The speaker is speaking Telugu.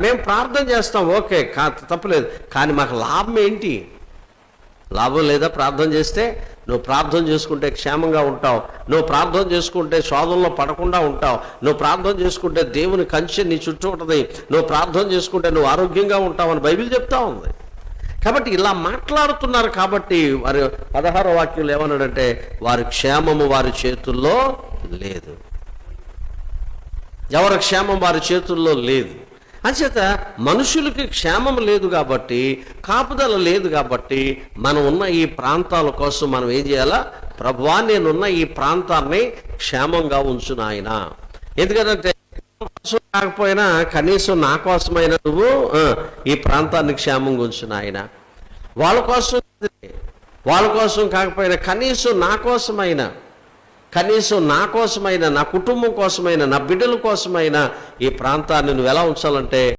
మేము ప్రార్థన చేస్తాం, ఓకే, తప్పలేదు, కానీ మాకు లాభం ఏంటి? లాభం లేదా ప్రార్థన చేస్తే? నువ్వు ప్రార్థన చేసుకుంటే క్షేమంగా ఉంటావు, నువ్వు ప్రార్థన చేసుకుంటే శోధనలో పడకుండా ఉంటావు, నువ్వు ప్రార్థన చేసుకుంటే దేవుని కంచె నీ చుట్టూ ఉంటుంది, నువ్వు ప్రార్థన చేసుకుంటే నువ్వు ఆరోగ్యంగా ఉంటావు అని బైబిల్ చెప్తా ఉంది. కాబట్టి ఇలా మాట్లాడుతున్నారు. కాబట్టి వారి 16వ వాక్యంలో ఏమన్నాడంటే వారి క్షేమము వారి చేతుల్లో లేదు. ఎవరి క్షేమం వారి చేతుల్లో లేదు. అంచేత మనుషులకి క్షేమం లేదు కాబట్టి, కాపుదల లేదు కాబట్టి, మనం ఉన్న ఈ ప్రాంతాల కోసం మనం ఏం చేయాలా? ప్రభువా, నేనున్న ఈ ప్రాంతాన్ని క్షేమంగా ఉంచు నాయన. ఎందుకంటే కాకపోయినా కనీసం నా కోసమైనా నువ్వు ఈ ప్రాంతాన్ని క్షేమంగా ఉంచు నాయన. వాళ్ళ కోసం కాకపోయినా కనీసం నా కోసమైనా, నా కుటుంబం కోసమైనా, నా బిడ్డల కోసమైనా ఈ ప్రాంతాన్ని నువ్వు ఎలా ఉంచాలంటే